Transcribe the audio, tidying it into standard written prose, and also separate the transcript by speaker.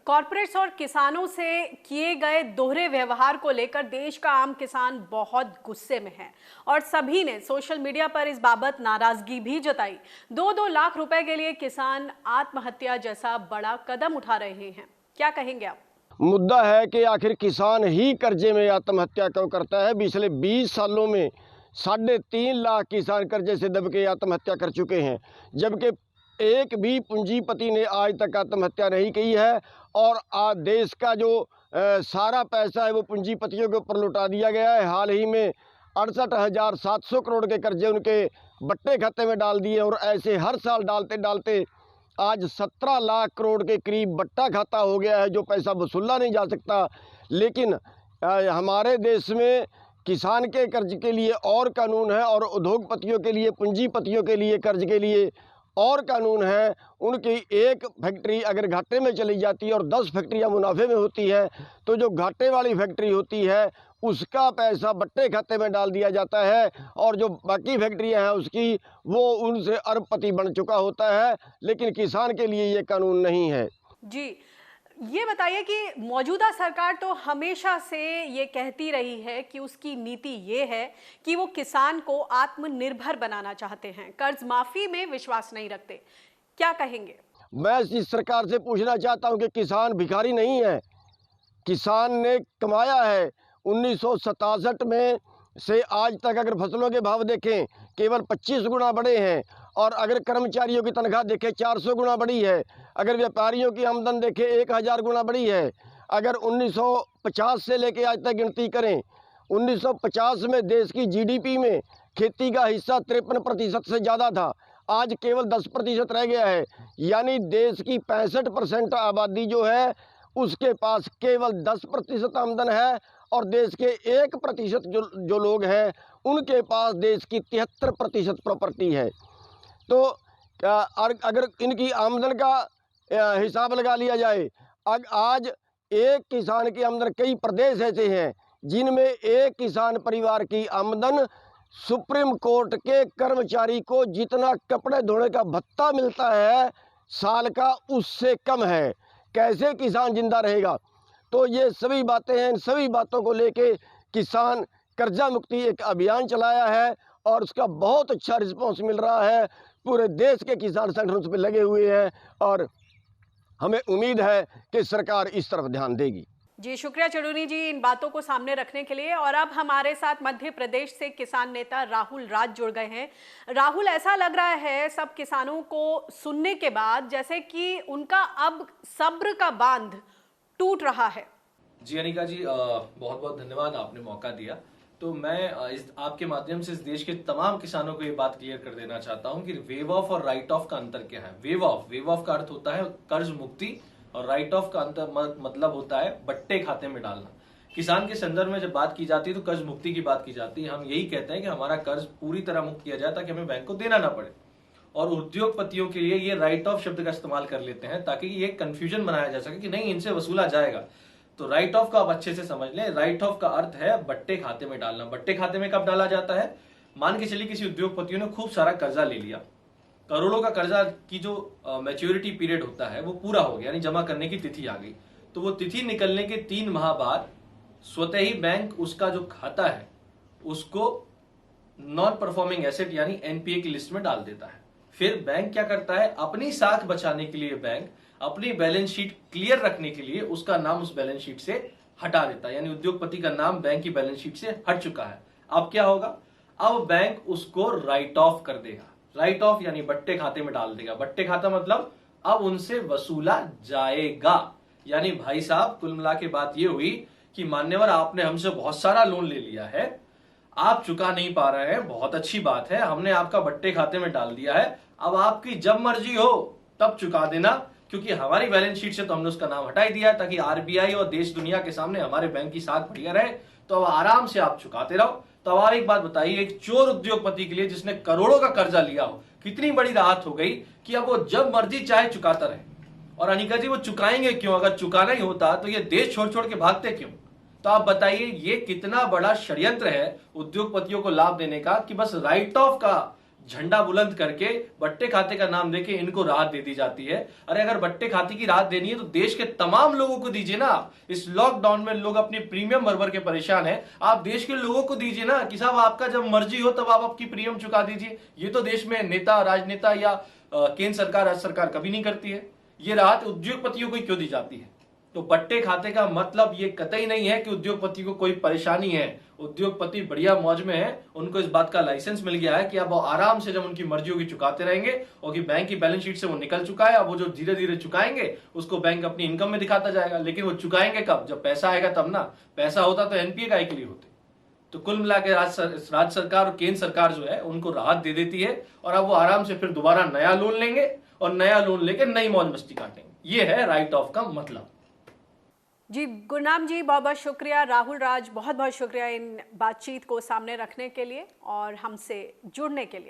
Speaker 1: Corporates और किसानों से किए गए दोहरे व्यवहार को लेकर देश का आम किसान बहुत गुस्से में है और सभी ने सोशल मीडिया पर इस बाबत नाराजगी भी जताई। 2-2 लाख रुपए के लिए किसान आत्महत्या जैसा बड़ा कदम उठा रहे हैं। क्या कहेंगे आप?
Speaker 2: मुद्दा है कि आखिर किसान ही कर्जे में आत्महत्या क्यों करता है। पिछले 20 सालों में 3.5 लाख किसान कर्जे से दब के आत्महत्या कर चुके हैं, जबकि एक भी पूंजीपति ने आज तक आत्महत्या नहीं की है। और आज देश का जो सारा पैसा है वो पूंजीपतियों के ऊपर लुटा दिया गया है। हाल ही में 68,700 करोड़ के कर्जे उनके बट्टे खाते में डाल दिए और ऐसे हर साल डालते डालते आज 17 लाख करोड़ के करीब बट्टा खाता हो गया है, जो पैसा वसूला नहीं जा सकता। लेकिन हमारे देश में किसान के कर्ज के लिए और कानून है और उद्योगपतियों के लिए, पूंजीपतियों के लिए कर्ज के लिए और कानून है। उनकी एक फैक्ट्री अगर घाटे में चली जाती है और 10 फैक्ट्रियां मुनाफे में होती है, तो जो घाटे वाली फैक्ट्री होती है उसका पैसा बट्टे खाते में डाल दिया जाता है और जो बाकी फैक्ट्रियां हैं उसकी वो उनसे अरबपति बन चुका होता है। लेकिन किसान के लिए ये कानून नहीं है।
Speaker 1: जी, ये बताइए कि मौजूदा सरकार तो हमेशा से ये कहती रही है कि उसकी नीति ये है कि वो किसान को आत्मनिर्भर बनाना चाहते हैं, कर्ज माफी में विश्वास नहीं रखते। क्या कहेंगे?
Speaker 2: मैं इस सरकार से पूछना चाहता हूं कि किसान भिखारी नहीं है। किसान ने कमाया है। 1967 में से आज तक अगर फसलों के भाव देखें केवल 25 गुना बढ़े हैं और अगर कर्मचारियों की तनख्वाह देखें 400 गुना बढ़ी है। अगर व्यापारियों की आमदन देखें 1000 गुना बढ़ी है। अगर 1950 से लेकर आज तक गिनती करें, 1950 में देश की जीडीपी में खेती का हिस्सा 53% से ज़्यादा था, आज केवल 10% रह गया है। यानी देश की 65% आबादी जो है उसके पास केवल 10% आमदन है और देश के 1% जो लोग हैं उनके पास देश की 73% प्रॉपर्टी है। तो अगर इनकी आमदन का हिसाब लगा लिया जाए, आज एक किसान की आमदन, कई प्रदेश ऐसे हैं जिनमें एक किसान परिवार की आमदन सुप्रीम कोर्ट के कर्मचारी को जितना कपड़े धोने का भत्ता मिलता है साल का, उससे कम है। कैसे किसान जिंदा रहेगा? तो ये सभी बातें हैं। इन सभी बातों को लेके किसान कर्जा मुक्ति एक अभियान चलाया है और उसका बहुत अच्छा रिस्पॉन्स मिल रहा है। पूरे देश के किसान संगठन उस पर लगे हुए हैं और हमें उम्मीद है कि सरकार इस तरफ ध्यान देगी।
Speaker 1: जी, शुक्रिया चडूनी जी इन बातों को सामने रखने के लिए। और अब हमारे साथ मध्य प्रदेश से किसान नेता राहुल राज जुड़ गए हैं। राहुल, ऐसा लग रहा है सब किसानों को सुनने के बाद जैसे कि उनका अब सब्र का बांध टूट रहा है।
Speaker 3: जी अनिका जी, बहुत बहुत धन्यवाद, आपने मौका दिया। तो मैं आपके माध्यम से इस देश के तमाम किसानों को ये बात क्लियर कर देना चाहता हूं कि वेव ऑफ और राइट ऑफ का अंतर क्या है। वेव ऑफ का अर्थ होता है कर्ज मुक्ति और राइट ऑफ का अंतर मतलब होता है बट्टे खाते में डालना। किसान के संदर्भ में जब बात की जाती है तो कर्ज मुक्ति की बात की जाती है। हम यही कहते हैं कि हमारा कर्ज पूरी तरह मुक्त किया जाए ताकि हमें बैंक को देना ना पड़े। और उद्योगपतियों के लिए ये राइट ऑफ शब्द का इस्तेमाल कर लेते हैं ताकि ये कंफ्यूजन बनाया जा सके कि नहीं, इनसे वसूला जाएगा। तो राइट ऑफ का आप अच्छे से समझ लें। राइट ऑफ का अर्थ है बट्टे खाते में डालना। बट्टे खाते में कब डाला जाता है? मान के चलिए किसी उद्योगपतियों ने खूब सारा कर्जा ले लिया, करोड़ों का कर्जा की जो मैच्योरिटी पीरियड होता है वो पूरा हो गया, यानी जमा करने की तिथि आ गई। तो वो तिथि निकलने के 3 माह बाद स्वतः ही बैंक उसका जो खाता है उसको नॉन परफॉर्मिंग एसेट यानी एनपीए की लिस्ट में डाल देता है। फिर बैंक क्या करता है, अपनी साख बचाने के लिए बैंक अपनी बैलेंस शीट क्लियर रखने के लिए उसका नाम उस बैलेंस शीट से हटा देता है, यानी उद्योगपति का नाम बैंक की बैलेंस शीट से हट चुका है। अब क्या होगा? अब बैंक उसको राइट ऑफ कर देगा। राइट ऑफ यानी बट्टे खाते में डाल देगा। बट्टे खाता मतलब अब उनसे वसूला जाएगा। यानी भाई साहब, कुल मिला के बात यह हुई कि मान्यवर, आपने हमसे बहुत सारा लोन ले लिया है, आप चुका नहीं पा रहे हैं, बहुत अच्छी बात है, हमने आपका बट्टे खाते में डाल दिया है, अब आपकी जब मर्जी हो तब चुका देना, क्योंकि हमारी बैलेंस शीट से तो हमने उसका नाम हटा ही दिया है ताकि आरबीआई और देश दुनिया के सामने हमारे बैंक की साख बढ़िया रहे। तो अब आराम से आप चुकाते रहो। तो अब आप एक बात बताइए, एक चोर उद्योगपति के लिए जिसने करोड़ों का कर्जा लिया हो, कितनी बड़ी राहत हो गई कि अब वो जब मर्जी चाहे चुकाता रहे। और अनिका जी, वो चुकाएंगे क्यों? अगर चुकाना ही होता तो ये देश छोड़ छोड़ के भागते क्यों? तो आप बताइए, ये कितना बड़ा षड्यंत्र है उद्योगपतियों को लाभ देने का कि बस राइट ऑफ का झंडा बुलंद करके बट्टे खाते का नाम देके इनको राहत दे दी जाती है। अरे अगर बट्टे खाते की राहत देनी है तो देश के तमाम लोगों को दीजिए ना। इस लॉकडाउन में लोग अपनी प्रीमियम भर भर के परेशान है, आप देश के लोगों को दीजिए ना कि साहब आपका जब मर्जी हो तब आप आपकी प्रीमियम चुका दीजिए। ये तो देश में नेता, राजनेता या केंद्र सरकार, राज्य सरकार कभी नहीं करती है। ये राहत उद्योगपतियों को क्यों दी जाती है? तो बट्टे खाते का मतलब ये कतई नहीं है कि उद्योगपति को कोई परेशानी है। उद्योगपति बढ़िया मौज में है, उनको इस बात का लाइसेंस मिल गया है कि अब वो आराम से जब उनकी मर्जी होगी चुकाते रहेंगे, और कि बैंक की बैलेंस शीट से वो निकल चुका है। अब वो जो धीरे धीरे चुकाएंगे उसको बैंक अपनी इनकम में दिखाता जाएगा, लेकिन वो चुकाएंगे कब? जब पैसा आएगा तब ना। पैसा होता तो एनपीए का के लिए होते। तो कुल मिला के राज्य सरकार और केंद्र सरकार जो है उनको राहत दे देती है, और अब वो आराम से फिर दोबारा नया लोन लेंगे और नया लोन लेके नई मौज मस्ती काटेंगे। ये है राइट ऑफ का मतलब।
Speaker 1: जी गुरनाम जी, बहुत बहुत शुक्रिया। राहुल राज, बहुत बहुत शुक्रिया इन बातचीत को सामने रखने के लिए और हमसे जुड़ने के लिए।